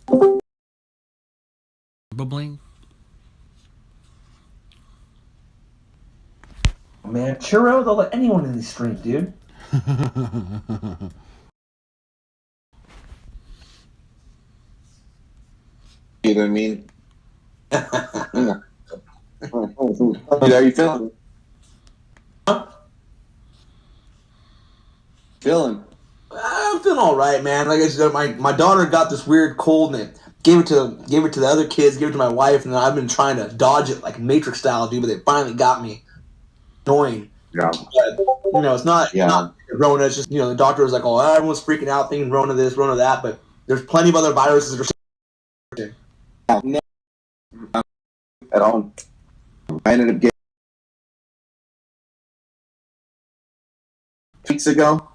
Okay. Bubbling. Man, churro, they'll let anyone in the stream, dude. You know what I mean? How are you feeling? Feeling? I'm feeling all right, man. Like I said, my daughter got this weird cold and it gave it to the other kids, gave it to my wife, and I've been trying to dodge it like Matrix style, dude. But they finally got me. Annoying. Yeah. But, it's not Rona. It's just the doctor was like, oh, everyone's freaking out, thinking Rona this, Rona that. But there's plenty of other viruses that are. At home. I ended up getting weeks ago.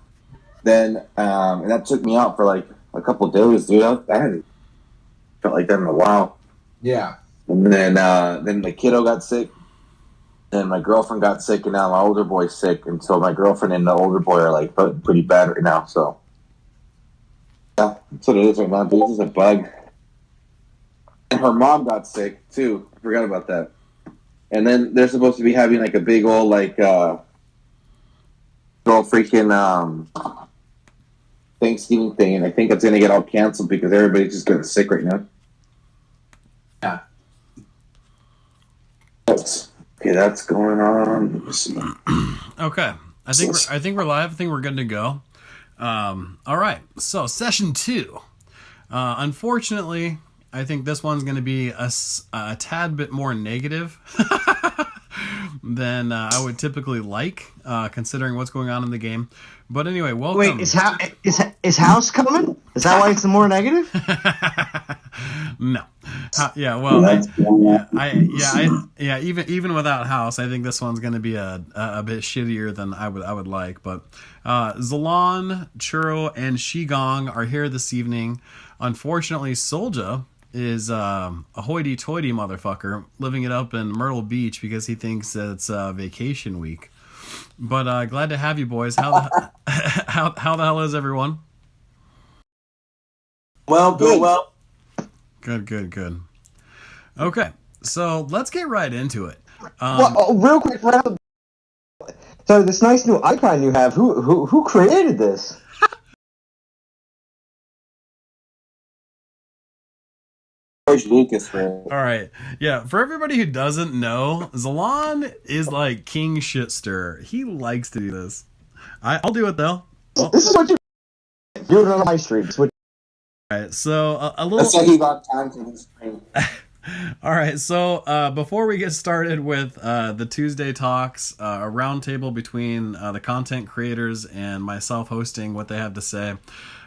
Then and that took me out for like a couple of days, dude. I hadn't felt like that in a while. Yeah. And then the kiddo got sick. Then my girlfriend got sick, and now my older boy's sick. And so my girlfriend and the older boy are like pretty bad right now. So yeah, that's what it is right now, dude. This is a bug. And her mom got sick too. I forgot about that. And then they're supposed to be having like a big old freaking Thanksgiving thing, and I think it's gonna get all canceled because everybody's just getting sick right now. Yeah. Okay, that's going on. Okay, I think we're live. I think we're good to go. All right, so session 2. Unfortunately, I think this one's going to be a tad bit more negative than I would typically like, considering what's going on in the game. But anyway, welcome. Wait, is House coming? Is that why it's more negative? No. Even without House, I think this one's going to be a bit shittier than I would like. But Zalon, Churro, and Shigong are here this evening. Unfortunately, Solja is a hoity-toity motherfucker living it up in Myrtle Beach because he thinks that it's vacation week. But glad to have you boys. How the hell is everyone? Well, good. Well. Good. Okay, so let's get right into it. Real quick, so this nice new icon you have, who created this? Lucas, man. All right, yeah. For everybody who doesn't know, Zalon is like king shitster. He likes to do this. I'll do it though. This is what you do it on my streams. All right, so a little. That's why he got time for this stream. All right, so before we get started with the Tuesday talks, a roundtable between the content creators and myself hosting what they have to say.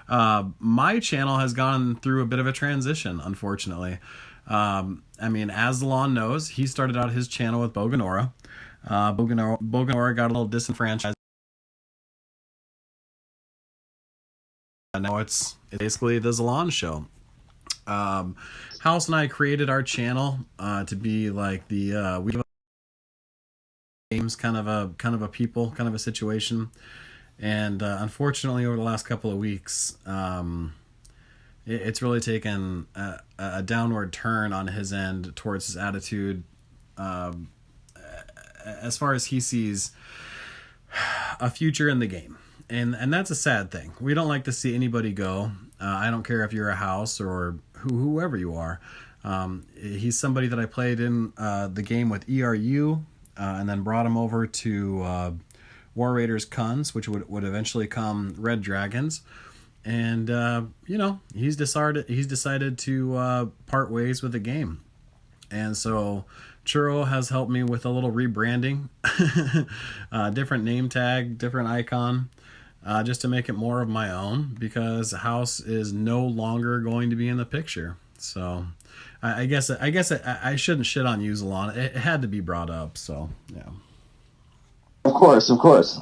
My channel has gone through a bit of a transition, unfortunately. I mean, as Zalon knows, he started out his channel with Boganora. Boganora got a little disenfranchised. Now it's basically the Zalon show. House and I created our channel to be like the we games kind of a people, kind of a situation. And unfortunately, over the last couple of weeks, it's really taken a downward turn on his end towards his attitude. As far as he sees a future in the game. And that's a sad thing. We don't like to see anybody go. I don't care if you're a House or whoever you are. He's somebody that I played in the game with ERU and then brought him over to War Raiders Kuns, which would eventually come Red Dragons. And, he's decided to part ways with the game. And so Churro has helped me with a little rebranding, different name tag, different icon, just to make it more of my own, because House is no longer going to be in the picture. So I guess I shouldn't shit on you, Zalon. It had to be brought up. So yeah. Of course.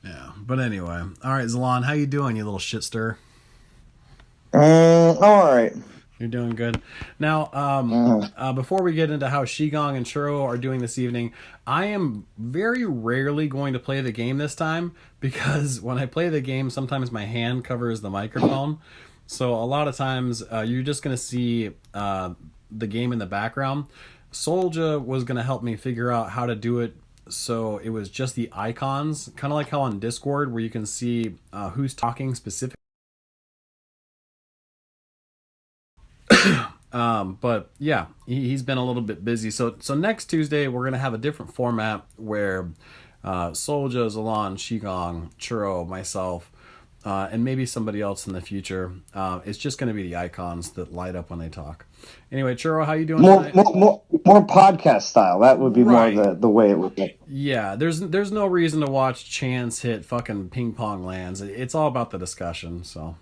Yeah, but anyway, all right, Zalon, how you doing, you little shit stir? All right. You're doing good. Now, before we get into how Shigong and Churro are doing this evening, I am very rarely going to play the game this time because when I play the game, sometimes my hand covers the microphone. So a lot of times you're just going to see the game in the background. Solja was going to help me figure out how to do it so it was just the icons, kind of like how on Discord where you can see who's talking specifically. But yeah, he's been a little bit busy. So next Tuesday we're gonna have a different format where Solja, Zalan, Shigong, Churro, myself, and maybe somebody else in the future. It's just gonna be the icons that light up when they talk. Anyway, Churro, how you doing tonight? More podcast style. That would be Right. more the way it would be. Yeah, there's no reason to watch Chance hit fucking ping pong lands. It's all about the discussion. So.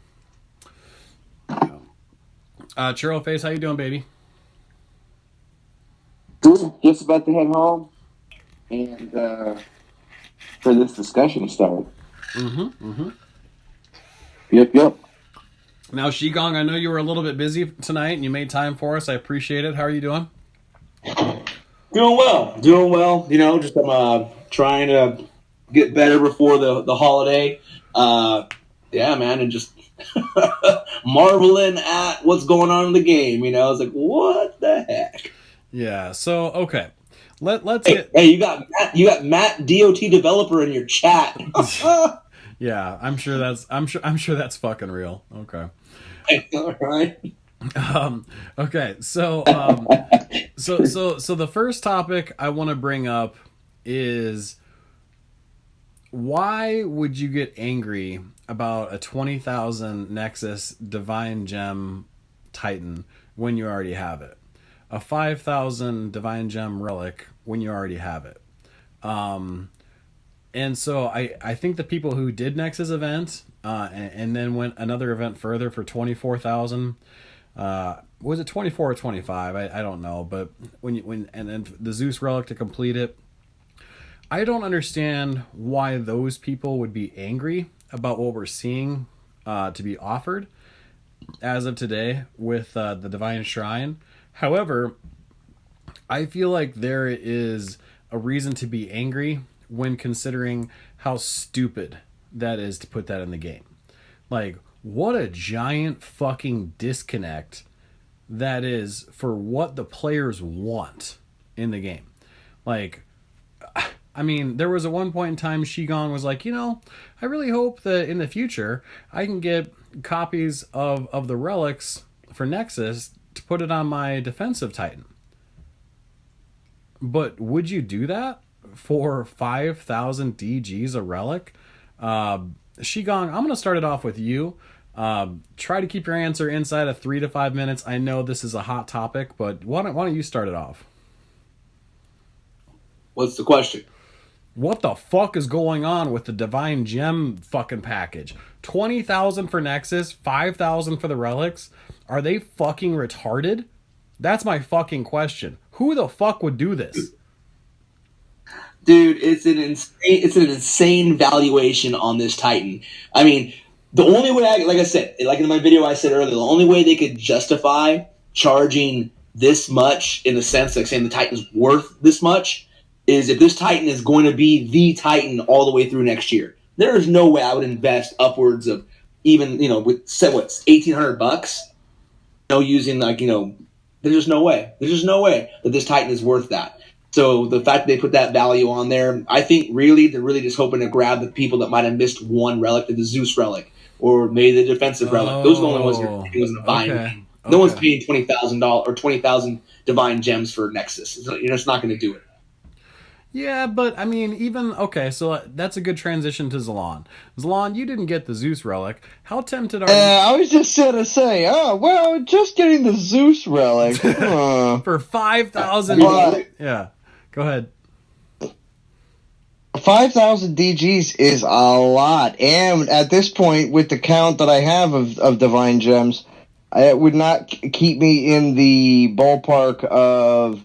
Churro Face, how you doing, baby? Good. Just about to head home, and for this discussion to start. Yep. Now, Shigong, I know you were a little bit busy tonight, and you made time for us. I appreciate it. How are you doing? Doing well. You know, just I'm trying to get better before the holiday. Yeah, man, and just marveling at what's going on in the game. You know, I was like, what the heck? Yeah. So okay, let's Hey, get. hey, you got Matt DOT developer in your chat. Yeah, I'm sure that's fucking real. Okay. All right. Okay. So so the first topic I want to bring up is why would you get angry about a 20,000 Nexus Divine Gem Titan when you already have it? A 5,000 Divine Gem Relic when you already have it? And so I think the people who did Nexus event and then went another event further for 24,000, was it 24 or 25? I don't know, but when then the Zeus Relic to complete it, I don't understand why those people would be angry about what we're seeing to be offered as of today with the Divine Shrine. However, I feel like there is a reason to be angry when considering how stupid that is to put that in the game. Like, what a giant fucking disconnect that is for what the players want in the game. Like, I mean, there was a one point in time Shigong was like, you know, I really hope that in the future I can get copies of the relics for Nexus to put it on my defensive Titan. But would you do that for 5,000 DGs a relic? Shigong, I'm going to start it off with you. Try to keep your answer inside of 3 to 5 minutes. I know this is a hot topic, but why don't you start it off? What's the question? What the fuck is going on with the Divine Gem fucking package? 20,000 for Nexus, 5,000 for the relics. Are they fucking retarded? That's my fucking question. Who the fuck would do this? Dude, it's an insane valuation on this Titan. I mean, the only way like I said, like in my video I said earlier, the only way they could justify charging this much in the sense like saying the Titan's worth this much is if this Titan is going to be the Titan all the way through next year. There is no way I would invest upwards of even, you know, with $1,800, you know, using like, you know, there's just no way. There's just no way that this Titan is worth that. So the fact that they put that value on there, I think really they're really just hoping to grab the people that might have missed one relic, like the Zeus relic, or maybe the defensive relic. Those are the only ones you're wasn't buying. Okay. No one's paying $20,000 or 20,000 divine gems for Nexus. You're just not going to do it. Yeah, but I mean, even okay. So that's a good transition to Zalan. Zalan, you didn't get the Zeus relic. How tempted are you? I was just gonna say, oh well, just getting the Zeus relic for 5,000. Yeah, go ahead. 5,000 DGs is a lot, and at this point, with the count that I have of divine gems, it would not keep me in the ballpark of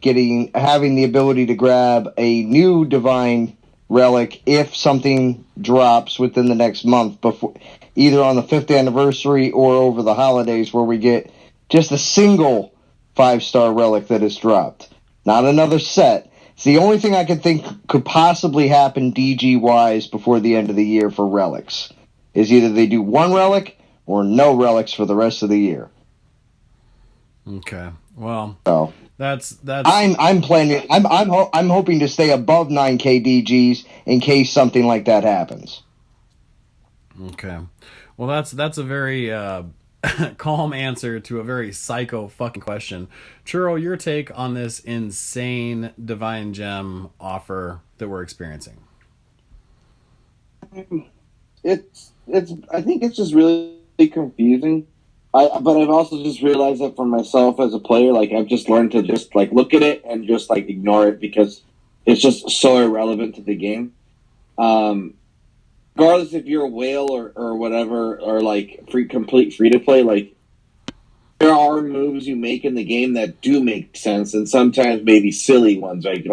having the ability to grab a new divine relic if something drops within the next month, before either on the 5th anniversary or over the holidays, where we get Just a single 5-star relic that is dropped. Not another set. It's the only thing I can think could possibly happen DG-wise before the end of the year for relics. Is either they do one relic or no relics for the rest of the year. Okay. Well, so that's. I'm planning. I'm hoping to stay above 9K DGs in case something like that happens. Okay. Well, that's a very calm answer to a very psycho fucking question. Churro, your take on this insane Divine Gem offer that we're experiencing? It's. I think it's just really confusing. But I've also just realized that for myself as a player, like I've just learned to just like look at it and just like ignore it because it's just so irrelevant to the game. Regardless if you're a whale or whatever, or like complete free to play, like there are moves you make in the game that do make sense, and sometimes maybe silly ones. Right?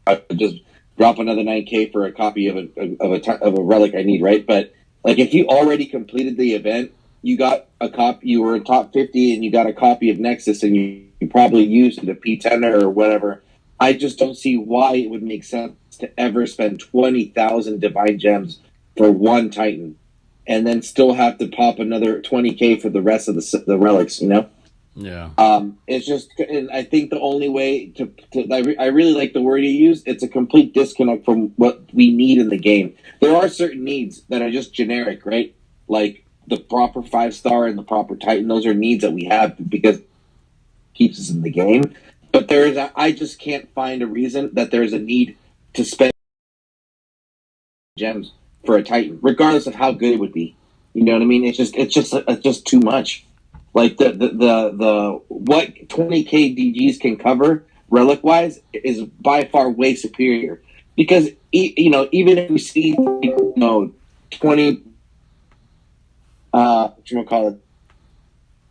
I just drop another 9K for a copy of a relic I need, right? But like if you already completed the event, you got a copy, you were in top 50 and you got a copy of Nexus and you probably used it, a P10 or whatever. I just don't see why it would make sense to ever spend 20,000 Divine Gems for one Titan and then still have to pop another 20K for the rest of the relics, you know? Yeah. It's just, and I think the only way I really like the word you use. It's a complete disconnect from what we need in the game. There are certain needs that are just generic, right? Like the proper 5-star and the proper Titan. Those are needs that we have because it keeps us in the game. But I just can't find a reason that there's a need to spend gems for a Titan, regardless of how good it would be. You know what I mean? It's just too much. Like the what 20K DGs can cover relic wise is by far way superior because even if we see 20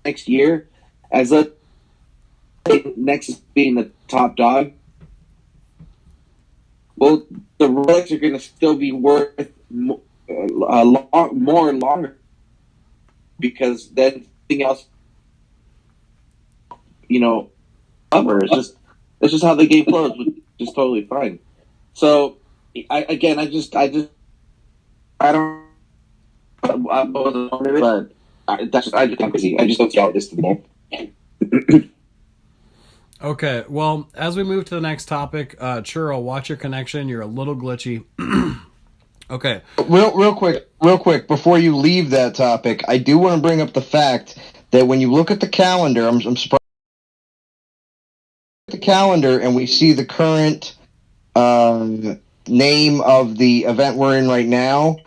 next year as Nexus being the top dog, well, the relics are going to still be worth more longer because then everything else, cover. It's just how the game flows, which is totally fine. So, I just don't. But I just don't see how it is to the game. Okay, well, as we move to the next topic, Churro, watch your connection. You're a little glitchy. Okay. Real quick, before you leave that topic, I do want to bring up the fact that when you look at the calendar, I'm surprised at the calendar and we see the current name of the event we're in right now,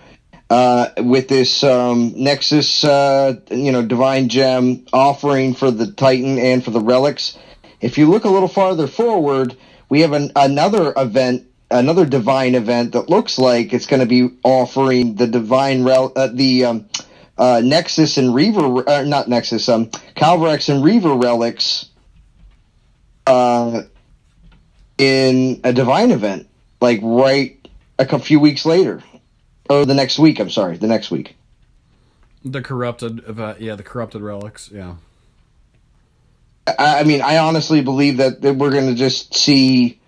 with this Nexus, Divine Gem offering for the Titan and for the relics. If you look a little farther forward, we have another event, another Divine event that looks like it's going to be offering the Divine Nexus and Reaver, not Nexus, Calvarex and Reaver relics in a Divine event, like right a few weeks later. Or the next week, I'm sorry, the next week. The corrupted relics, yeah. I mean, I honestly believe that we're going to just see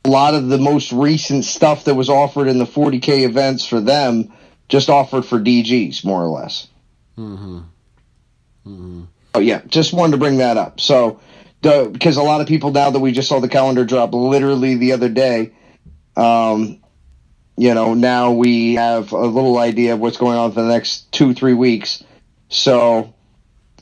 a lot of the most recent stuff that was offered in the 40K events for them just offered for DGs, more or less. Mm-hmm. Mm-hmm. Oh, yeah, just wanted to bring that up. So, because a lot of people, now that we just saw the calendar drop literally the other day, now we have a little idea of what's going on for the next 2-3 weeks. So,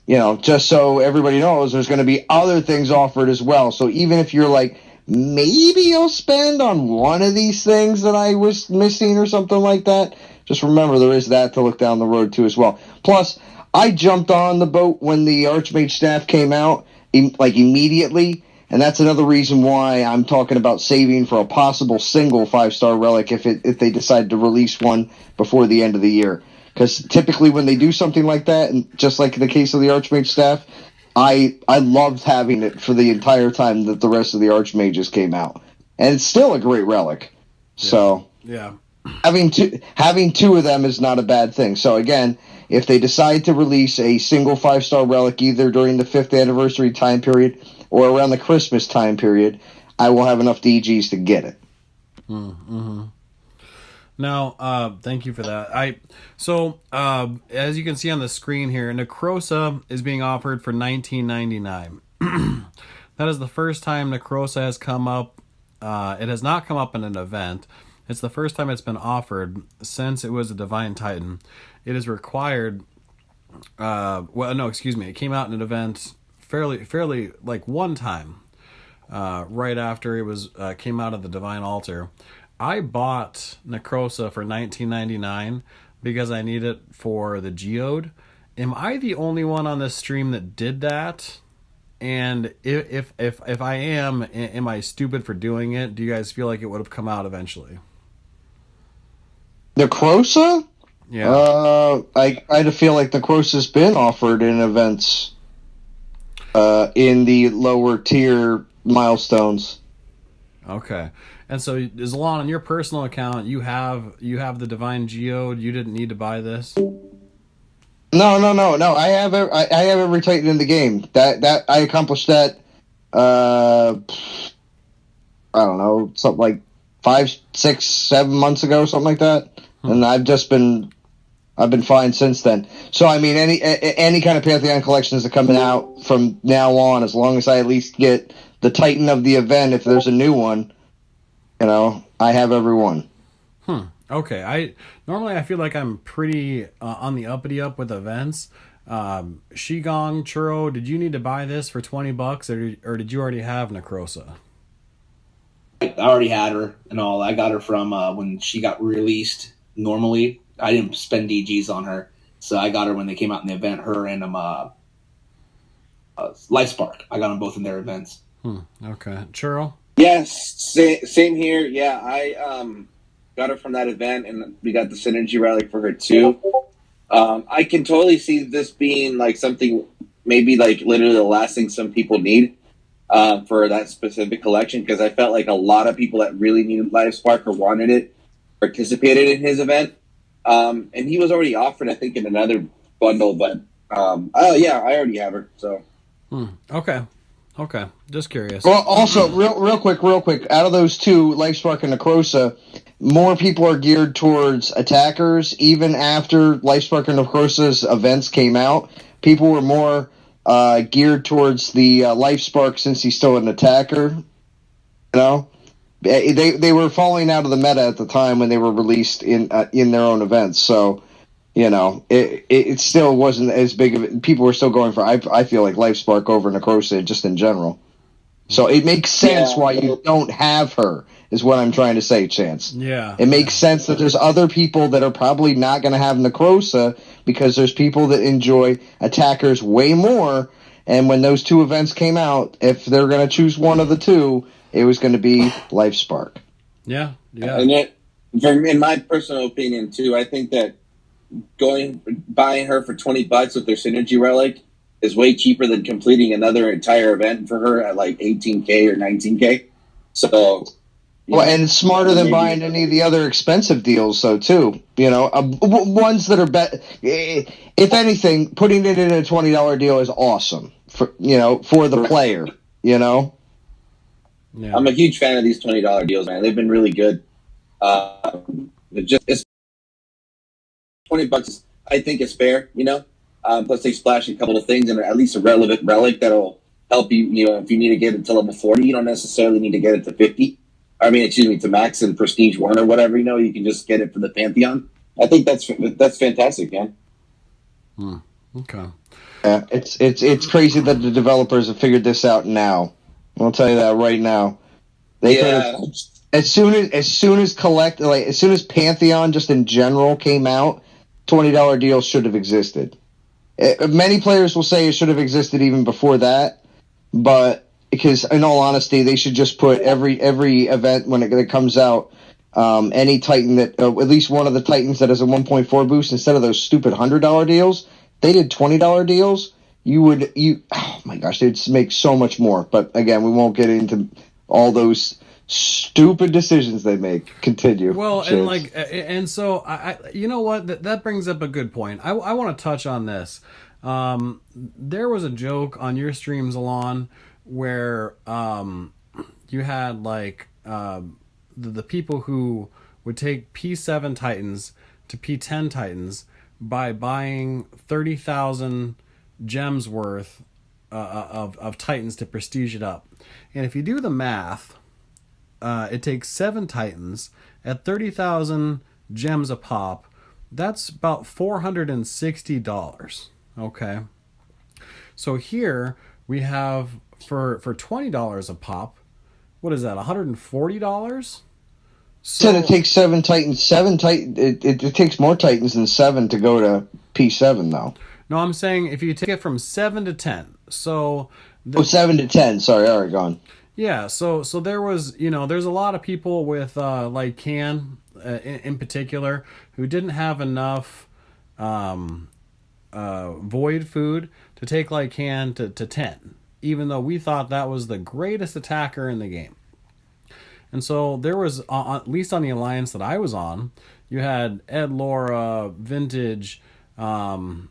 just so everybody knows, there's going to be other things offered as well. So even if you're like, maybe I'll spend on one of these things that I was missing or something like that, just remember there is that to look down the road too as well. Plus, I jumped on the boat when the Archmage staff came out, immediately. And that's another reason why I'm talking about saving for a possible single 5-star relic if they decide to release one before the end of the year. Because typically when they do something like that, and just like in the case of the Archmage staff, I loved having it for the entire time that the rest of the Archmages came out. And it's still a great relic. Yeah. So yeah. having two of them is not a bad thing. So again, if they decide to release a single 5-star relic either during the 5th anniversary time period or around the Christmas time period, I will have enough DGs to get it. Mm-hmm. Now, thank you for that. As you can see on the screen here, Necrosa is being offered for $19.99. That is the first time Necrosa has come up. It has not come up in an event. It's the first time it's been offered since it was a Divine Titan. It is required. It came out in an event fairly like one time, right after it was came out of the Divine Altar. I bought Necrosa for $19.99 because I need it for the Geode. Am I the only one on this stream that did that? And if I am I stupid for doing it? Do you guys feel like it would have come out eventually? Necrosa? Yeah. I kind of feel like Necrosa's been offered in events in the lower tier milestones. Okay. And so, Zalon, on your personal account, you have the Divine Geode. You didn't need to buy this. No. I have every Titan in the game. That I accomplished that. I don't know, something like 5, 6, 7 months ago, something like that. And I've been fine since then. So I mean, any kind of Pantheon collections that coming out from now on, as long as I at least get the Titan of the event, if there's a new one, I have every one. Okay. I feel like I'm pretty on the uppity up with events. Shigong, Churro, did you need to buy this for $20 or did you already have Necrosa? I already had her and all. I got her from when she got released. Normally, I didn't spend DGs on her, so I got her when they came out in the event. Her and LifeSpark. I got them both in their events. Okay, Churro. Yes, same here. Yeah, I got her from that event, and we got the Synergy Relic for her too. I can totally see this being like something, maybe like literally the last thing some people need for that specific collection, because I felt like a lot of people that really needed LifeSpark or wanted it participated in his event. And he was already offered, I think, in another bundle, but I already have her. So Okay, just curious. Well, also, real quick, out of those two, LifeSpark and Necrosa, more people are geared towards attackers. Even after LifeSpark and Necrosa's events came out, people were more geared towards the LifeSpark since he's still an attacker. They were falling out of the meta at the time when they were released in their own events. So, it still wasn't as big of it. People were still going for, I feel like, LifeSpark over Necrosa just in general. So it makes sense why you don't have her, is what I'm trying to say, Chance. Yeah. It makes sense that there's other people that are probably not going to have Necrosa because there's people that enjoy attackers way more. And when those two events came out, if they're going to choose one of the two, it was going to be LifeSpark. Yeah. And in my personal opinion too, I think that buying her for $20 with their Synergy Relic is way cheaper than completing another entire event for her at like 18K or 19K. So, and it's smarter than buying any of the other expensive deals, though, too. Ones that are if anything, putting it in a $20 deal is awesome for the player. Yeah. I'm a huge fan of these $20 deals, man. They've been really good. It's $20. I think is fair. Plus they splash a couple of things and at least a relevant relic that'll help you. If you need to get it to level 40, you don't necessarily need to get it to 50. To max and prestige 1 or whatever. You can just get it for the Pantheon. I think that's fantastic, man. Okay. Yeah, it's crazy that the developers have figured this out now. I'll tell you that right now. As soon as Pantheon just in general came out, $20 deals should have existed. Many players will say it should have existed even before that, but because in all honesty, they should just put every event when it comes out, any Titan that at least one of the Titans that has a 1.4 boost instead of those stupid $100 deals. They did $20 deals. Oh my gosh, they'd make so much more. But again, we won't get into all those stupid decisions they make. Continue. Well, Cheers. and so I you know what, that brings up a good point. I want to touch on this. There was a joke on your streams, Alon, where you had like the people who would take P7 Titans to P10 Titans by buying 30,000 gems worth of Titans to prestige it up. And if you do the math, it takes 7 Titans at 30,000 gems a pop. That's about $460. Okay. So here we have for $20 a pop. What is that? $140? Said it takes 7 Titans. It takes more Titans than 7 to go to P7 though. No, I'm saying if you take it from 7 to 10. So 7 to 10. Sorry, all right, gone. Yeah, so there was, there's a lot of people with like Can in particular who didn't have enough void food to take Lycan to 10, even though we thought that was the greatest attacker in the game. And so there was, at least on the alliance that I was on, you had Ed Laura, Vintage, some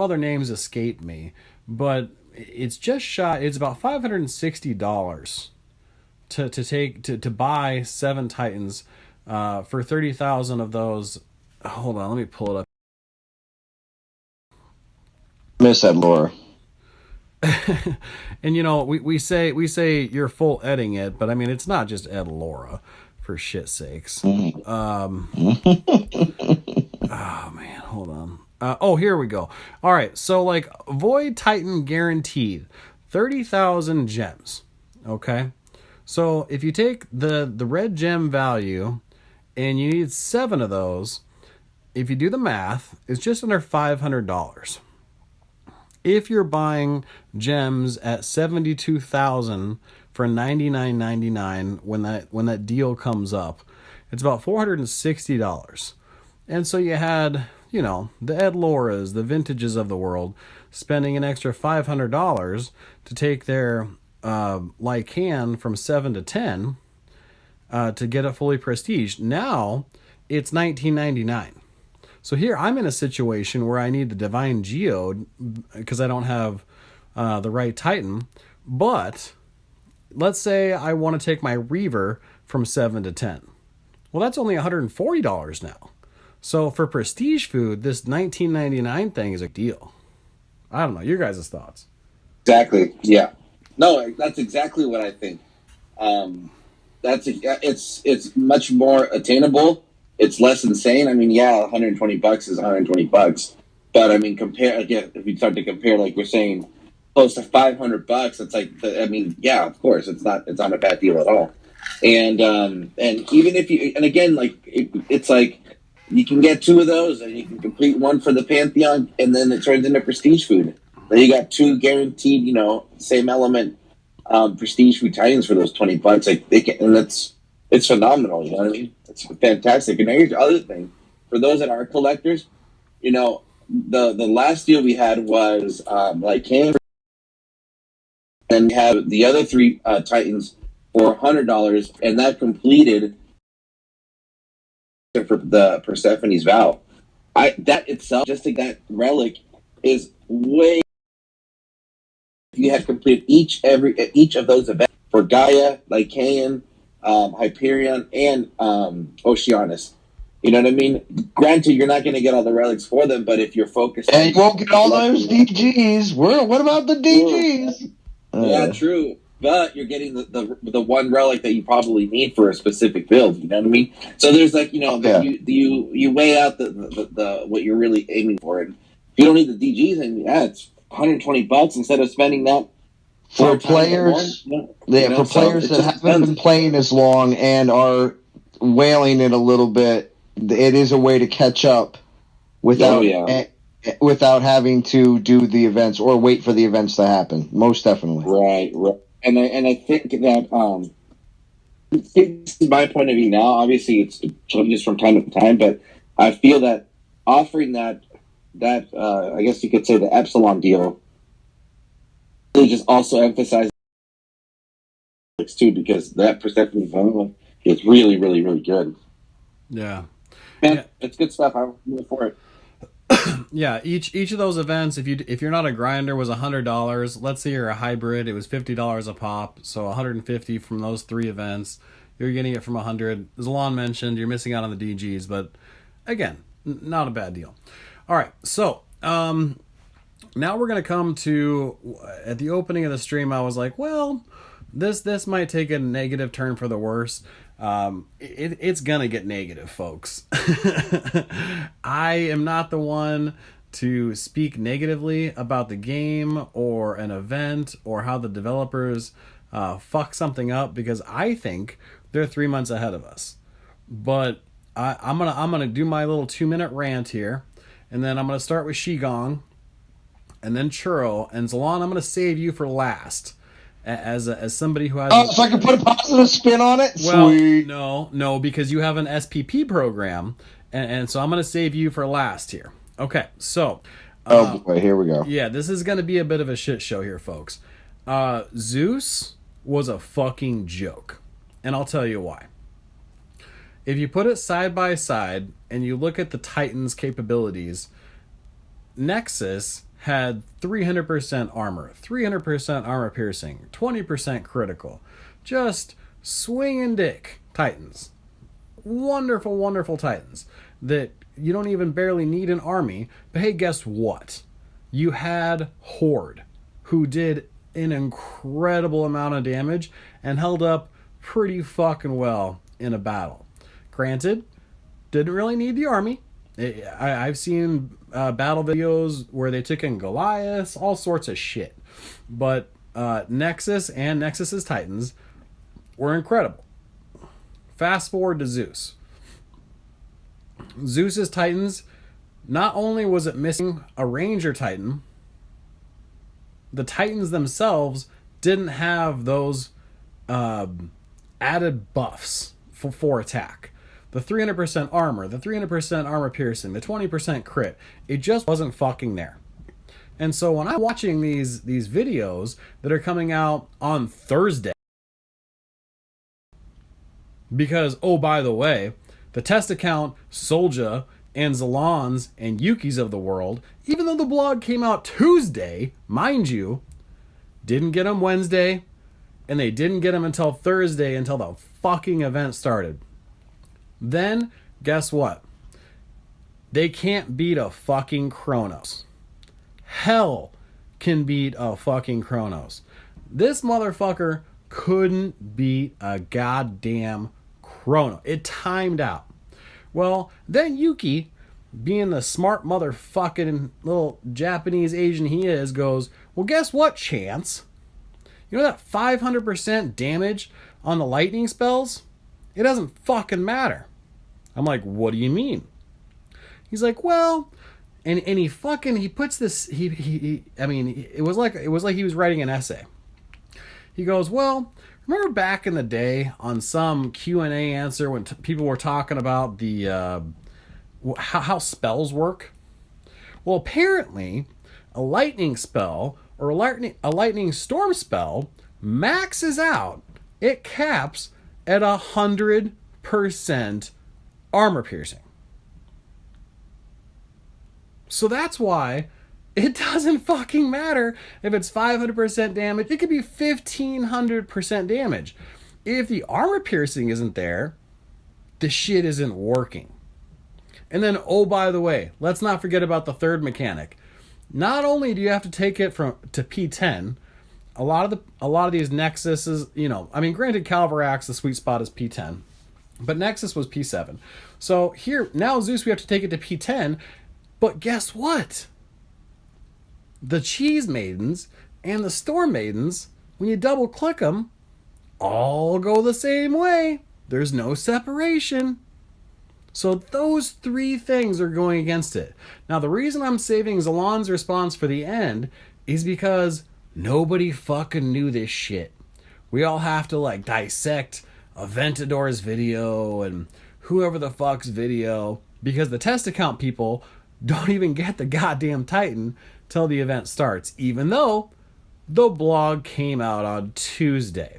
other names escape me, but it's just shy. It's about $560 to buy 7 Titans for 30,000 of those. Hold on, let me pull it up. Miss that, Laura. And we say you're full editing it, but I mean it's not just Ed Laura, for shit sakes. Oh man, hold on. Here we go. All right, so like Void Titan guaranteed 30,000 gems. Okay, so if you take the red gem value and you need 7 of those, if you do the math, it's just under $500. If you're buying gems at 72,000 for $99.99 when that deal comes up, it's about $460. And so you had, the Ed Lauras, the Vintages of the world, spending an extra $500 to take their Lycan from 7 to 10 to get it fully prestige. Now it's $19.99. So here I'm in a situation where I need the Divine Geode because I don't have the right Titan. But let's say I want to take my Reaver from 7 to 10. Well, that's only $140 now. So for prestige food, this $19.99 thing is a deal. I don't know. Your guys' thoughts? Exactly. Yeah. No, that's exactly what I think. It's much more attainable. It's less insane. I mean, yeah, $120 is $120, but I mean, if you start to compare, like we're saying, close to $500, it's like, yeah, of course, it's not a bad deal at all. And even if it's like you can get 2 of those, and you can complete one for the Pantheon, and then it turns into prestige food. Then you got 2 guaranteed, same element prestige food Titans for those $20. Like they can, and it's phenomenal. You know what I mean? It's fantastic. And now here's the other thing: for those that are collectors, the last deal we had was Lycan, and we have the other 3 Titans for $100, and that completed for the Persephone's vow. That itself, just like that relic, is way. If you had completed each of those events for Gaia, Lycan, Hyperion, and Oceanus. You know what I mean? Granted, you're not going to get all the relics for them, but if you're focused... And you won't get all those DGs. What about the DGs? Yeah, true. But you're getting the one relic that you probably need for a specific build. You know what I mean? So there's you weigh out the what you're really aiming for. And if you don't need the DGs, then it's $120 instead of spending that for players. For players that haven't been playing as long and are wailing it a little bit, it is a way to catch up without having to do the events or wait for the events to happen. Most definitely. Right. And I think that this is my point of view now. Obviously, it changes from time to time, but I feel that offering that I guess you could say the Epsilon deal, really just also emphasizes clicks too, because that Persephone one is really, really, really good. Yeah. Man, Yeah. it's good stuff. I'm here for it. Yeah, each of those events, if you're not a grinder, was $100. Let's say you're a hybrid, it was $50 a pop, so $150 from those 3 events. You're getting it from 100. As Alon mentioned, you're missing out on the DGs, but again, not a bad deal. All right, so now we're gonna come to at the opening of the stream. I was like, well, this might take a negative turn for the worse. It's gonna get negative, folks. I am not the one to speak negatively about the game or an event or how the developers fuck something up, because I think they're 3 months ahead of us. But I'm gonna do my little 2-minute rant here, and then I'm gonna start with Shigong, and then Churro, and Zalon. I'm gonna save you for last. As somebody who has... Oh, so I can put a positive spin on it? Well, Sweet. no, because you have an SPP program, and so I'm going to save you for last here. Okay, so... oh, boy, here we go. Yeah, this is going to be a bit of a shit show here, folks. Zeus was a fucking joke, and I'll tell you why. If you put it side by side, and you look at the Titan's capabilities, Nexus had 300% armor, 300% armor piercing, 20% critical. Just swinging dick Titans. Wonderful, wonderful Titans that you don't even barely need an army. But hey, guess what? You had Horde, who did an incredible amount of damage and held up pretty fucking well in a battle. Granted, didn't really need the army. I've seen battle videos where they took in Goliaths, all sorts of shit. But Nexus and Nexus's Titans were incredible. Fast forward to Zeus. Zeus's Titans, not only was it missing a Ranger Titan, the Titans themselves didn't have those added buffs for attack. The 300% armor, the 300% armor piercing, the 20% crit, it just wasn't fucking there. And so when I'm watching these videos that are coming out on Thursday, because, oh, by the way, the test account, Solja, and Zalons, and Yuki's of the world, even though the blog came out Tuesday, mind you, didn't get them Wednesday, and they didn't get them until Thursday, until the fucking event started. Then, guess what? They can't beat a fucking Kronos. Hell can beat a fucking Kronos. This motherfucker couldn't beat a goddamn Kronos. It timed out. Well, then Yuki, being the smart motherfucking little Japanese Asian he is, goes, well, guess what, Chance? You know that 500% damage on the lightning spells? It doesn't fucking matter. I'm like, what do you mean? He's like, well, and he puts this, I mean, it was like he was writing an essay. He goes, well, remember back in the day on some Q&A answer when people were talking about the how spells work? Well, apparently a lightning spell or a lightning storm spell maxes out, it caps at 100% armor piercing. So that's why it doesn't fucking matter if it's 500% damage. It could be 1500% damage. If the armor piercing isn't there, the shit isn't working. And then, oh, by the way, let's not forget about the third mechanic. Not only do you have to take it to P10, a lot of these Nexuses, you know, I mean, granted, Calvarax, the sweet spot is P10, but Nexus was P7. So here, now Zeus, we have to take it to P10, but guess what? The Cheese Maidens and the Storm Maidens, when you double click them, all go the same way. There's no separation. So those 3 things are going against it. Now, the reason I'm saving Zalon's response for the end is because nobody fucking knew this shit. We all have to, like, dissect Aventador's video and whoever the fuck's video, because the test account people don't even get the goddamn Titan till the event starts, even though the blog came out on Tuesday.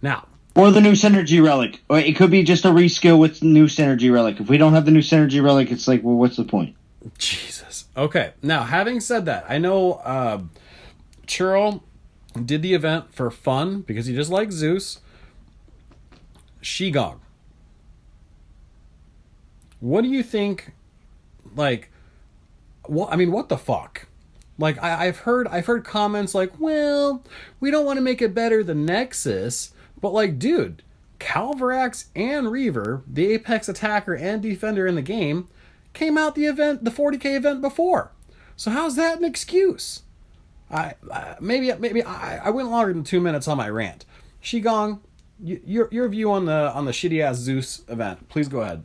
Now, or the new Synergy Relic. Or it could be just a reskill with new Synergy Relic. If we don't have the new Synergy Relic, it's like, well, what's the point? Jesus. Okay. Now, having said that, I know Churl did the event for fun because he just likes Zeus. Shigong. What do you think? Like, what? I mean, what the fuck? Like, I've heard comments like, well, we don't want to make it better than Nexus. But, like, dude, Calvarax and Reaver, the Apex attacker and defender in the game, came out the 40k event before. So how's that an excuse? Maybe I went longer than 2 minutes on my rant. Shigong, your view on the shitty ass Zeus event. Please go ahead.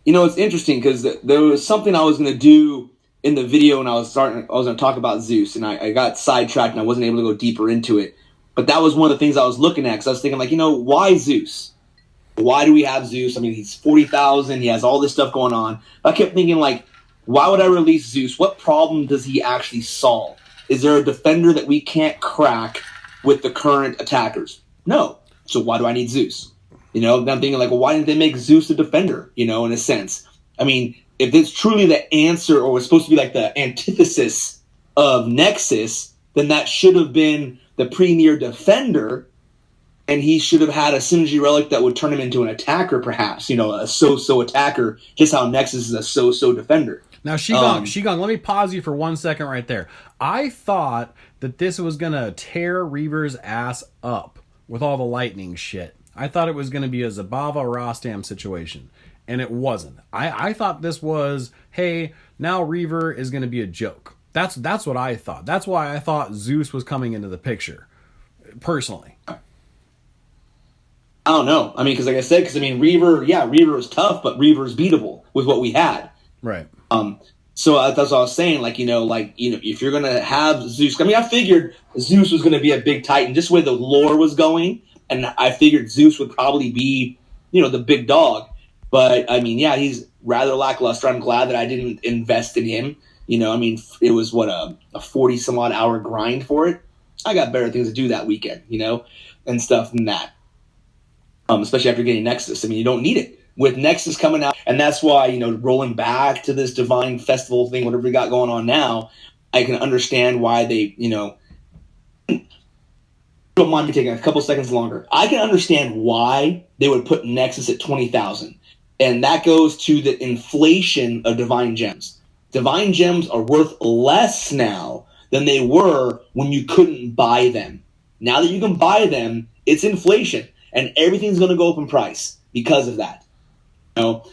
It's interesting because there was something I was going to do in the video, and I was going to talk about Zeus, and I got sidetracked and I wasn't able to go deeper into it. But that was one of the things I was looking at because I was thinking, like, why Zeus? Why do we have Zeus? I mean, he's 40,000. He has all this stuff going on. I kept thinking, like, why would I release Zeus? What problem does he actually solve? Is there a defender that we can't crack with the current attackers? No. So why do I need Zeus? I'm thinking, like, well, why didn't they make Zeus a defender, in a sense? I mean, if it's truly the answer or was supposed to be like the antithesis of Nexus, then that should have been the premier defender, and he should have had a synergy relic that would turn him into an attacker, perhaps, a so-so attacker, just how Nexus is a so-so defender. Now, Shigong, let me pause you for 1 second right there. I thought that this was going to tear Reaver's ass up with all the lightning shit. I thought it was going to be a Zabava Rostam situation, and it wasn't. I thought this was, hey, now Reaver is going to be a joke. That's what I thought. That's why I thought Zeus was coming into the picture, personally. I don't know. I mean, because like I said, Reaver is tough, but Reaver is beatable with what we had. Right. So that's what I was saying. Like, if you're gonna have Zeus, I mean, I figured Zeus was gonna be a big Titan, just the way the lore was going, and I figured Zeus would probably be, the big dog. But I mean, yeah, he's rather lackluster. I'm glad that I didn't invest in him. It was a 40 some odd hour grind for it. I got better things to do that weekend, and stuff than that. Especially after getting Nexus. I mean, you don't need it. With Nexus coming out, and that's why, rolling back to this Divine Festival thing, whatever we got going on now, I can understand why they, don't mind me taking a couple seconds longer. I can understand why they would put Nexus at 20,000. And that goes to the inflation of Divine Gems. Divine Gems are worth less now than they were when you couldn't buy them. Now that you can buy them, it's inflation. And everything's going to go up in price because of that.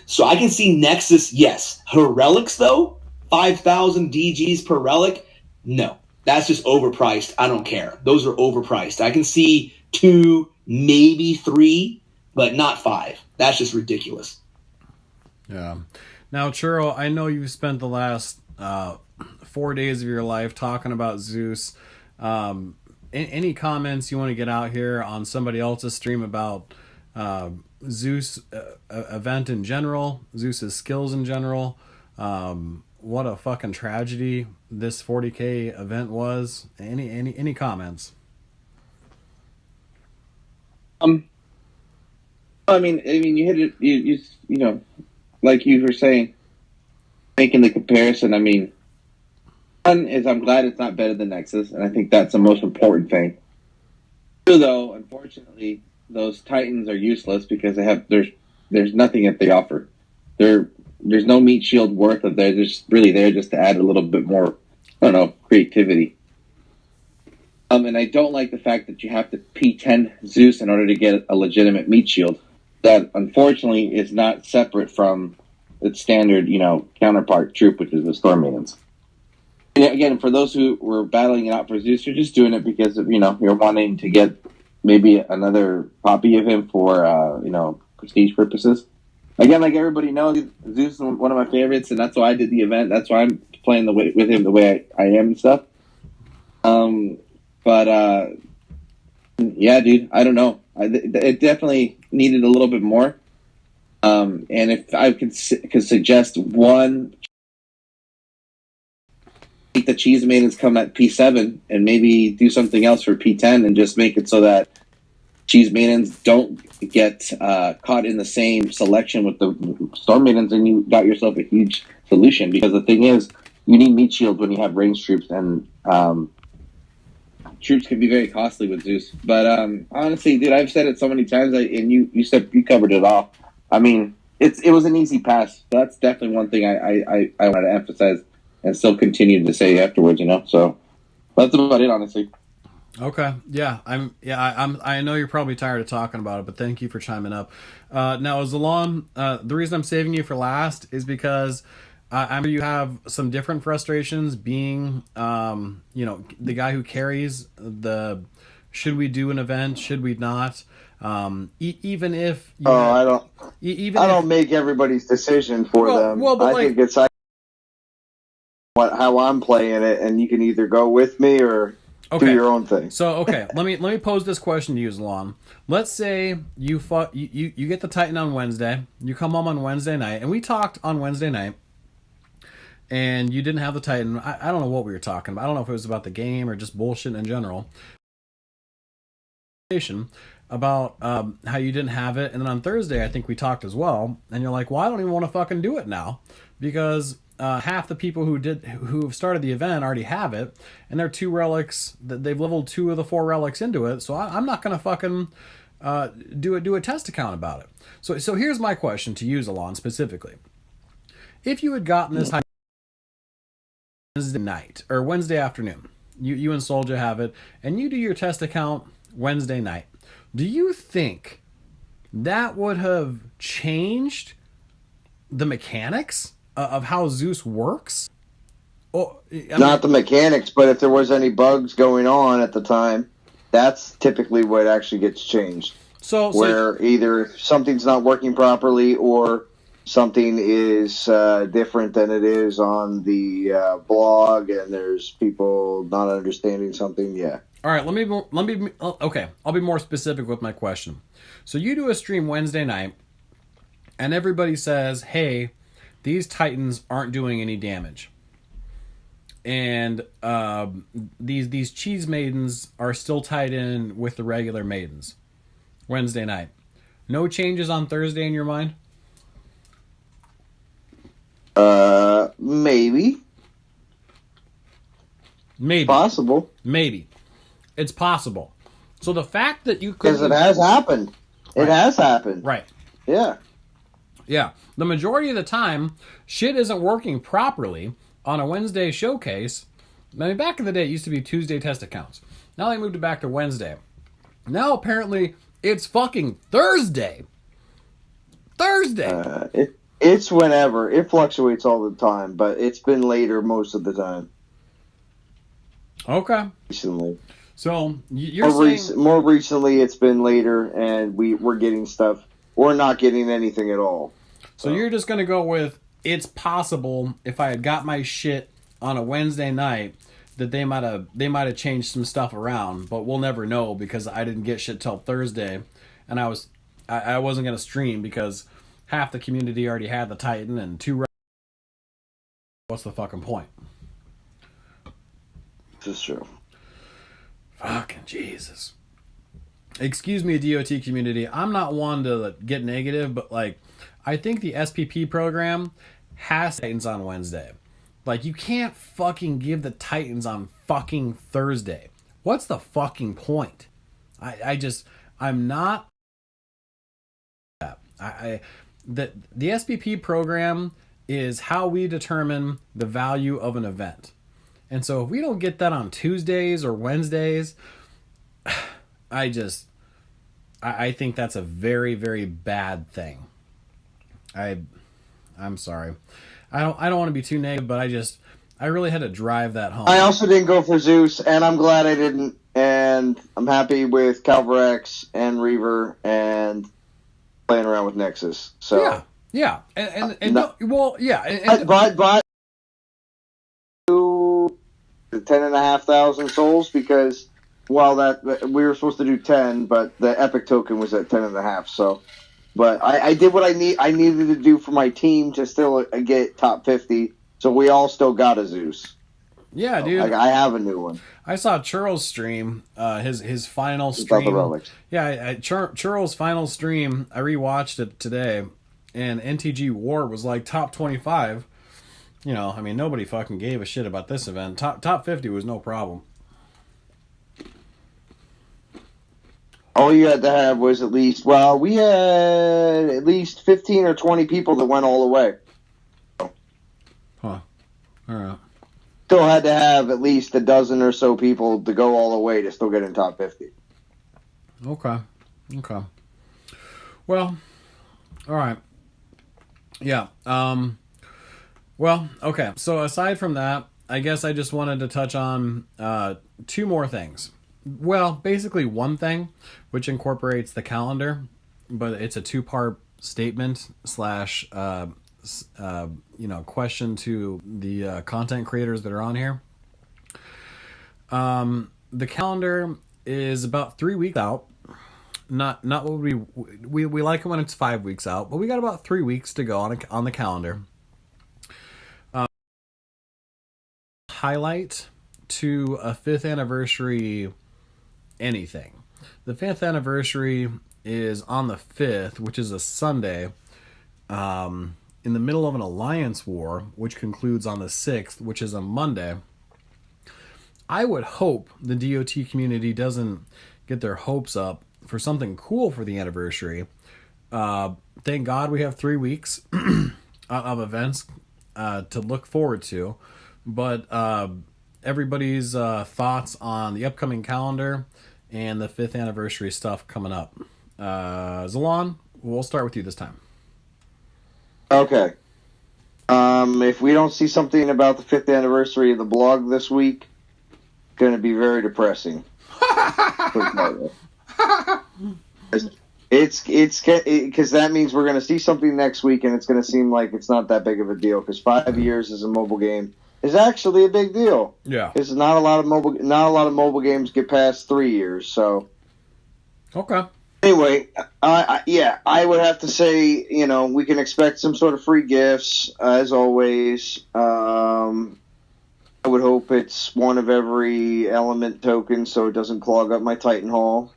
So I can see Nexus, yes. Her relics, though, 5,000 DGs per relic, no. That's just overpriced. I don't care. Those are overpriced. I can see 2, maybe 3, but not 5. That's just ridiculous. Yeah. Now, Churro, I know you've spent the last 4 days of your life talking about Zeus. Any comments you want to get out here on somebody else's stream about Zeus event in general, Zeus's skills in general? What a fucking tragedy this 40k event was. Any comments? I mean, you hit it. You like you were saying, making the comparison. I mean, one is I'm glad it's not better than Nexus, and I think that's the most important thing. Two, though, unfortunately, those Titans are useless because there's nothing that they offer. There's no meat shield worth of. They're just really there just to add a little bit more, creativity. And I don't like the fact that you have to P10 Zeus in order to get a legitimate meat shield. That unfortunately is not separate from its standard, counterpart troop, which is the Storm Maidens. And again, for those who were battling it out for Zeus, you're just doing it because of, you're wanting to get maybe another copy of him for, prestige purposes. Again, like everybody knows, Zeus is one of my favorites, and that's why I did the event. That's why I'm playing with him the way I am and stuff. Yeah, dude, I don't know. It definitely needed a little bit more. And if I could suggest one, make the Cheese Maidens come at P7 and maybe do something else for P10 and just make it so that Cheese Maidens don't get caught in the same selection with the Storm Maidens, and you got yourself a huge solution. Because the thing is, you need meat shields when you have ranged troops, and troops can be very costly with Zeus. But honestly, dude, I've said it so many times, and you said you covered it all. I mean, it was an easy pass. So that's definitely one thing I wanted to emphasize and still continue to say afterwards. So that's about it, honestly. Okay. Yeah. I know you're probably tired of talking about it, but thank you for chiming up. Now, Zalon, the reason I'm saving you for last is because I know you have some different frustrations being, the guy who carries the, should we do an event? Should we not? Even if, I don't make everybody's decision for them. Well, but I think it's how I'm playing it, and you can either go with me or do your own thing. So, okay, let me pose this question to you, Zalon. Let's say you get the Titan on Wednesday. You come home on Wednesday night, and we talked on Wednesday night, and you didn't have the Titan. I don't know what we were talking about. I don't know if it was about the game or just bullshit in general. About how you didn't have it, and then on Thursday I think we talked as well, and you're like, well, I don't even want to fucking do it now because half the people who've started the event already have it, and they're 2 relics that they've leveled 2 of the 4 relics into it, so I'm not gonna fucking do a test account about it. So here's my question to you, Zalon, specifically. If you had gotten this Wednesday night or Wednesday afternoon, you and Soldier have it, and you do your test account Wednesday night, do you think that would have changed the mechanics of how Zeus works? Not the mechanics, but if there was any bugs going on at the time, that's typically what actually gets changed. Where either something's not working properly or something is different than it is on the blog, and there's people not understanding something. Yeah. All right. Okay. I'll be more specific with my question. So you do a stream Wednesday night, and everybody says, "Hey, these Titans aren't doing any damage, and these Cheese Maidens are still tied in with the regular Maidens." Wednesday night, no changes on Thursday in your mind? Maybe. Possible. Maybe. It's possible. So the fact that you could... Because it has happened. It has happened. Right. Yeah. Yeah. The majority of the time, shit isn't working properly on a Wednesday showcase. I mean, back in the day, it used to be Tuesday test accounts. Now they moved it back to Wednesday. Now, apparently, it's fucking Thursday. It's whenever. It fluctuates all the time, but it's been later most of the time. Okay. Recently. So, you're saying... More recently, it's been later, and we're getting stuff. We're not getting anything at all. So you're just going to go with, it's possible if I had got my shit on a Wednesday night that they might have changed some stuff around, but we'll never know because I didn't get shit till Thursday, and I wasn't going to stream because half the community already had the Titan and 2... What's the fucking point? This is true. Fucking Jesus. Excuse me, DOT community. I'm not one to get negative, but I think the SPP program has Titans on Wednesday. You can't fucking give the Titans on fucking Thursday. What's the fucking point? I'm not... The SPP program is how we determine the value of an event. And so if we don't get that on Tuesdays or Wednesdays, I think that's a very, very bad thing. I'm sorry. I don't want to be too negative, but I really had to drive that home. I also didn't go for Zeus, and I'm glad I didn't. And I'm happy with Calvarex and Reaver and playing around with Nexus. So yeah, but 10,500 souls because that we were supposed to do 10, but the epic token was at 10.5. So, but I did what I needed to do for my team to still get top 50. So we all still got a Zeus. Yeah, dude. Like, I have a new one. I saw Churl's stream, his final Without stream. the relics. Yeah, Churl's final stream. I rewatched it today, and NTG War was like top 25. You know, I mean, nobody fucking gave a shit about this event. Top 50 was no problem. All you had to have was at least, well, we had at least 15 or 20 people that went all the way. Huh. All right. Still had to have at least a dozen or so people to go all the way to still get in top 50. Okay. Well, all right. Yeah. Well, okay. So aside from that, I guess I just wanted to touch on two more things. Well, basically one thing, which incorporates the calendar, but it's a two-part statement slash question to the content creators that are on here. The calendar is about 3 weeks out. Not what we like it when it's 5 weeks out, but we got about 3 weeks to go on the calendar. Highlight to a 5th anniversary anything. The 5th anniversary is on the 5th, which is a Sunday, in the middle of an alliance war, which concludes on the 6th, which is a Monday. I would hope the DOT community doesn't get their hopes up for something cool for the anniversary. Thank God we have 3 weeks of events to look forward to. But everybody's thoughts on the upcoming calendar and the 5th anniversary stuff coming up. Zalon, we'll start with you this time. Okay. If we don't see something about the 5th anniversary of the blog this week, it's going to be very depressing. It's because that means we're going to see something next week, and it's going to seem like it's not that big of a deal. Because 5 years as a mobile game is actually a big deal. Yeah, because not a lot of mobile games get past 3 years. So, okay. Anyway, I would have to say, we can expect some sort of free gifts as always. I would hope it's one of every element token, so it doesn't clog up my Titan Hall.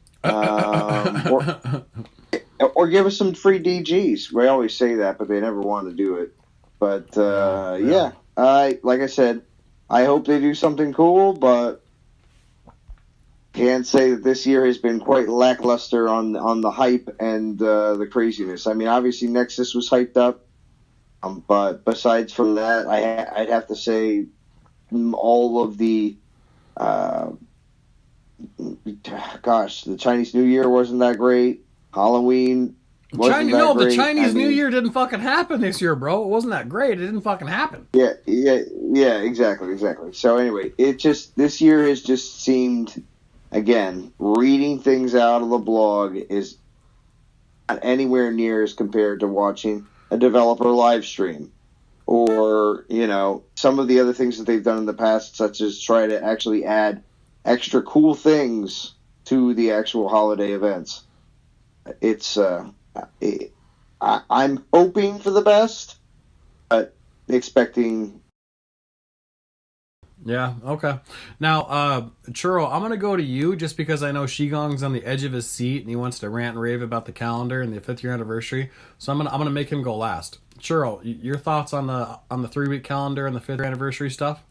Or give us some free DGs. We always say that, but they never want to do it. But like I said, I hope they do something cool, but can't say that this year has been quite lackluster on the hype and the craziness. I mean, obviously Nexus was hyped up, but besides from that, I'd have to say all of the the Chinese New Year wasn't that great. Halloween wasn't that great. The Chinese New Year didn't fucking happen this year, bro. It wasn't that great. It didn't fucking happen. Yeah, exactly. So anyway, this year has just seemed, again, reading things out of the blog is not anywhere near as compared to watching a developer live stream. Or, some of the other things that they've done in the past, such as try to actually add extra cool things to the actual holiday events. I'm hoping for the best, but expecting. Yeah, okay. Now, Churro, I'm going to go to you just because I know Shigong's on the edge of his seat and he wants to rant and rave about the calendar and the 5th year anniversary. So I'm going to make him go last. Churro, your thoughts on the 3-week calendar and the 5th year anniversary stuff?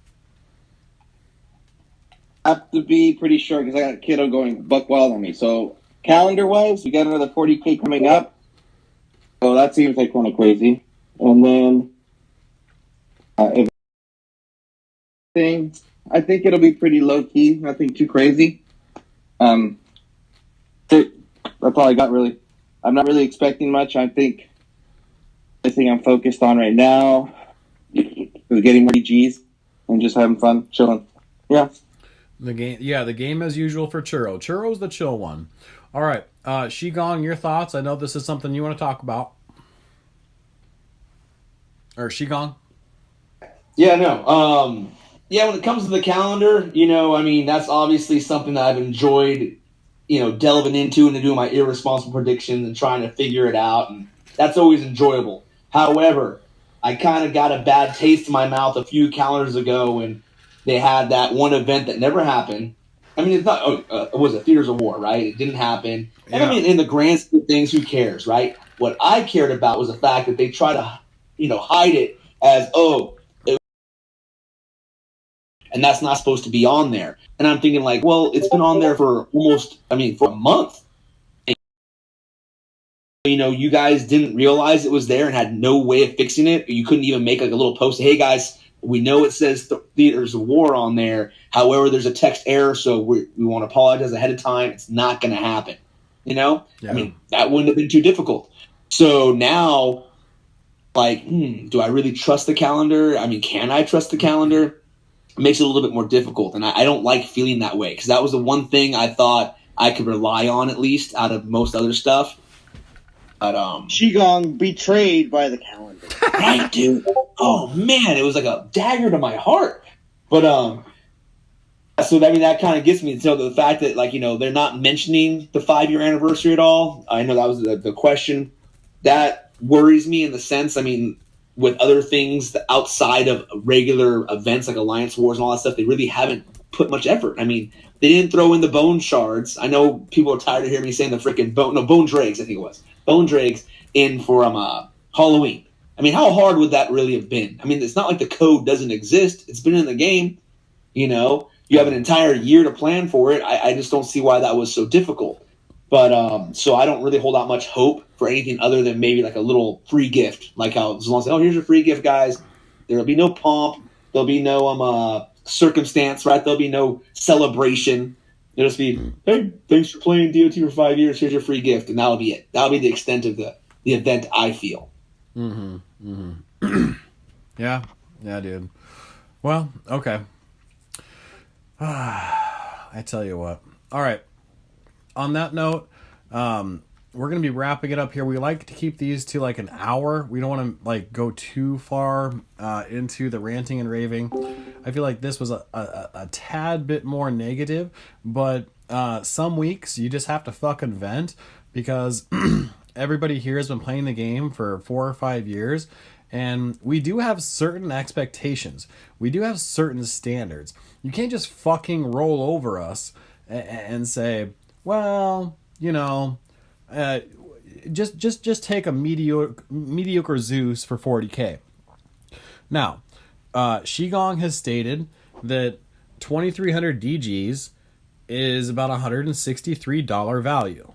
I have to be pretty short because I got a kiddo going buck wild on me. So calendar-wise, we got another 40K coming up. So that seems like kind of crazy. And then if I think it'll be pretty low-key, nothing too crazy. That's all I got, really. I'm not really expecting much. I think the thing I'm focused on right now is getting more DGs and just having fun, chilling. Yeah. The game as usual for Churro. Churro's the chill one. All right, Shigong, your thoughts? I know this is something you want to talk about. Or Shigong? Yeah, no. When it comes to the calendar, that's obviously something that I've enjoyed, delving into and doing my irresponsible predictions and trying to figure it out, and that's always enjoyable. However, I kind of got a bad taste in my mouth a few calendars ago when They had that one event that never happened. I mean, it's not. It was a Theaters of War, right? It didn't happen. And I mean, in the grand scheme of things, who cares, right? What I cared about was the fact that they try to, hide it as and that's not supposed to be on there. And I'm thinking like, well, it's been on there for for a month. And, you guys didn't realize it was there and had no way of fixing it. You couldn't even make like a little post. Hey guys, we know it says Theaters of War on there. However, there's a text error, so we want to apologize ahead of time. It's not going to happen. Yeah. I mean, that wouldn't have been too difficult. So now, like, do I really trust the calendar? I mean, can I trust the calendar? It makes it a little bit more difficult, and I don't like feeling that way because that was the one thing I thought I could rely on, at least out of most other stuff. But Qigong betrayed by the calendar. Right, dude. Oh man, it was like a dagger to my heart. But so I mean that kind of gets me. So the fact that they're not mentioning the 5-year anniversary at all. I know that was the question. That worries me in the sense. I mean, with other things outside of regular events like Alliance Wars and all that stuff, they really haven't put much effort. I mean, they didn't throw in the bone shards. I know people are tired of hearing me saying the freaking bone dregs. I think it was bone dregs in for Halloween. I mean, how hard would that really have been? I mean, it's not like the code doesn't exist. It's been in the game. You have an entire year to plan for it. I just don't see why that was so difficult. But so I don't really hold out much hope for anything other than maybe like a little free gift, like how Zalon said, "Oh, here's your free gift, guys." There'll be no pomp. There'll be no circumstance, right? There'll be no celebration. It'll just be, "Hey, thanks for playing DOT for 5 years. Here's your free gift," and that'll be it. That'll be the extent of the event. I feel. Yeah, dude. Well, okay. I tell you what. All right. On that note, we're going to be wrapping it up here. We like to keep these to like an hour. We don't want to like go too far into the ranting and raving. I feel like this was a tad bit more negative, but some weeks you just have to fucking vent because everybody here has been playing the game for 4 or 5 years, and we do have certain expectations. We do have certain standards. You can't just fucking roll over us and say, well, just take a mediocre Zeus for 40K. Now, Qigong has stated that 2300 DGs is about $163 value.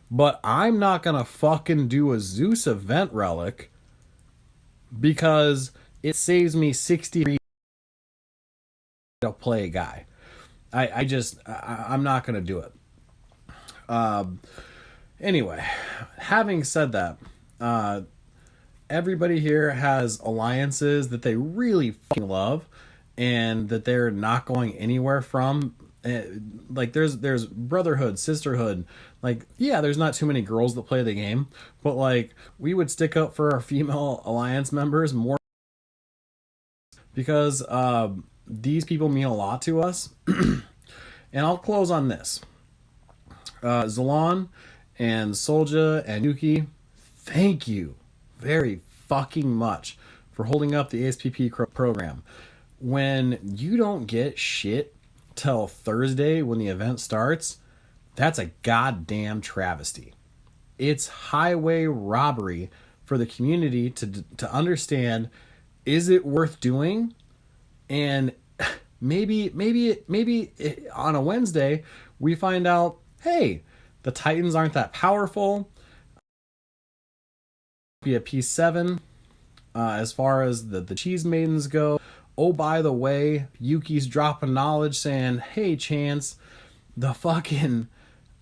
But I'm not going to fucking do a Zeus event relic because it saves me 60 to play a guy. I'm not going to do it. Anyway, having said that, everybody here has alliances that they really fucking love and that they're not going anywhere from. Like there's brotherhood, sisterhood. Like, yeah, there's not too many girls that play the game, but like we would stick up for our female alliance members more because these people mean a lot to us. And I'll close on this. Zalon and Solja and Yuki, thank you very fucking much for holding up the ASPP program. When you don't get shit till Thursday when the event starts, that's a goddamn travesty. It's highway robbery for the community to understand, is it worth doing? And maybe on a Wednesday we find out, hey, the Titans aren't that powerful. Be a P7 as far as the Cheese Maidens go. Oh, by the way, Yuki's dropping knowledge saying, hey, Chance, the fucking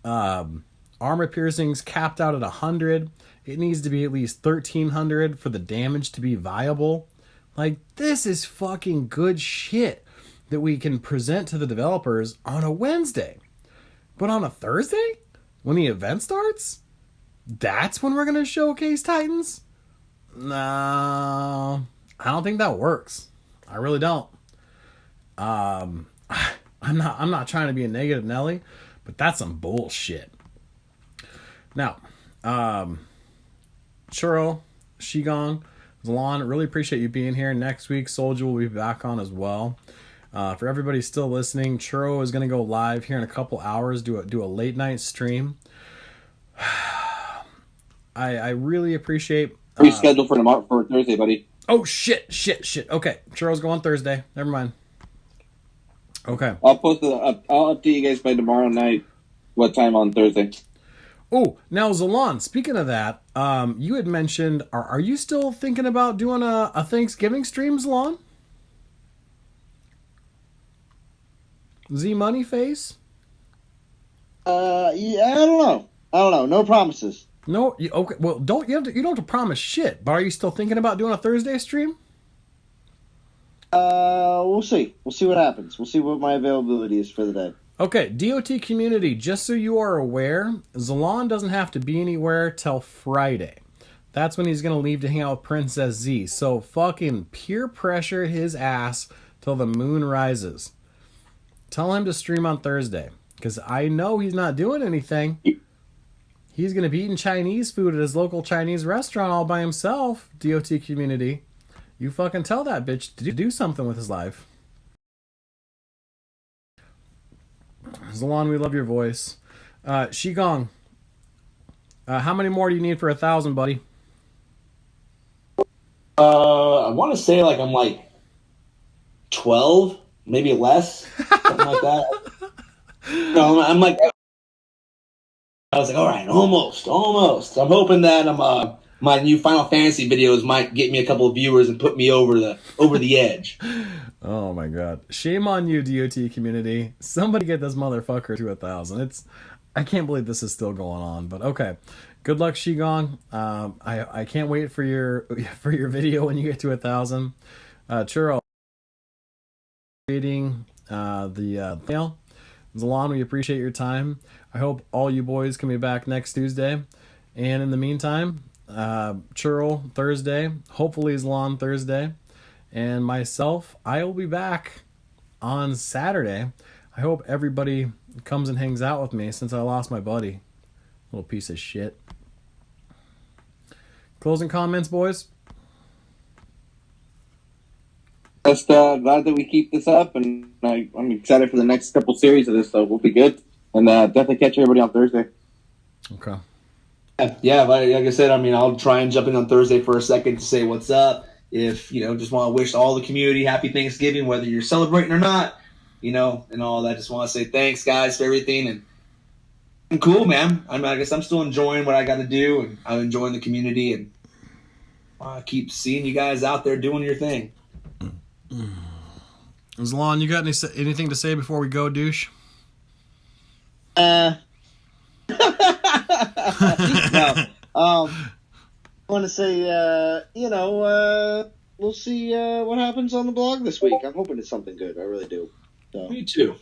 armor piercing's capped out at 100. It needs to be at least 1,300 for the damage to be viable. Like, this is fucking good shit that we can present to the developers on a Wednesday. But on a Thursday, when the event starts, that's when we're going to showcase Titans? No, I don't think that works. I really don't. I'm not trying to be a negative Nelly, but that's some bullshit. Now, Churro, Qigong, Zalon, really appreciate you being here. Next week, Soldier will be back on as well. For everybody still listening, Churro is going to go live here in a couple hours, do a late night stream. I really appreciate... Reschedule for tomorrow, for Thursday, buddy. Oh, shit. Okay, Churro's going Thursday. Never mind. Okay. I'll update you guys by tomorrow night what time on Thursday. Oh, now Zalon, speaking of that, you had mentioned, are you still thinking about doing a Thanksgiving stream, Zalon? Z Money Face? Yeah, I don't know. No promises. No, okay. Well, you don't have to promise shit. But are you still thinking about doing a Thursday stream? We'll see. We'll see what happens. We'll see what my availability is for the day. Okay, DOT community, just so you are aware, Zalon doesn't have to be anywhere till Friday. That's when he's going to leave to hang out with Princess Z. So fucking peer pressure his ass till the moon rises. Tell him to stream on Thursday. Because I know he's not doing anything. He's going to be eating Chinese food at his local Chinese restaurant all by himself, DOT community. You fucking tell that bitch to do something with his life. Zalon, we love your voice. Shigong, how many more do you need for 1,000, buddy? I want to say like I'm like 12, maybe less, something like that. No, I'm like, I was like, all right, almost. I'm hoping that my new Final Fantasy videos might get me a couple of viewers and put me over the edge. Oh my god. Shame on you, DOT community. Somebody get this motherfucker to 1,000. I can't believe this is still going on, but okay. Good luck, Shigong. I can't wait for your video when you get to 1,000. Churro, reading the mail. Zalon, we appreciate your time. I hope all you boys can be back next Tuesday. And in the meantime, Churro Thursday, hopefully Zalon Thursday, and myself, I will be back on Saturday. I hope everybody comes and hangs out with me since I lost my buddy. Little piece of shit. Closing comments, boys? Just glad that we keep this up, and I'm excited for the next couple series of this, so we'll be good. And definitely catch everybody on Thursday. Okay. Yeah, like I said, I mean, I'll try and jump in on Thursday for a second to say what's up. If, just want to wish all the community happy Thanksgiving, whether you're celebrating or not, and all that. Just want to say thanks, guys, for everything. And cool, man. I guess I'm still enjoying what I got to do, and I'm enjoying the community, and I keep seeing you guys out there doing your thing. Zalon, you got anything to say before we go, douche? No. I want to say, we'll see what happens on the blog this week. I'm hoping it's something good. I really do. So. Me too.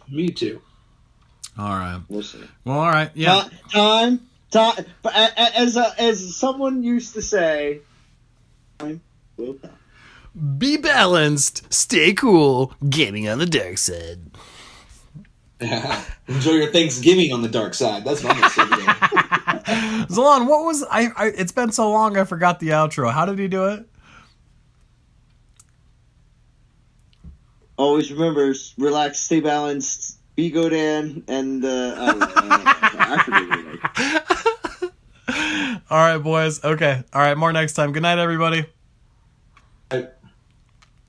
All right. We'll see. Well, all right. Yeah. Time. As someone used to say, time will come. Be balanced, stay cool, gaming on the dark side. Enjoy your Thanksgiving on the dark side. That's what I'm going to say today. Zalon, what was it's been so long I forgot the outro. How did he do it? Always remember, relax, stay balanced, be Godan, and I forget All right, boys. Okay. All right, more next time. Good night, everybody. Bye.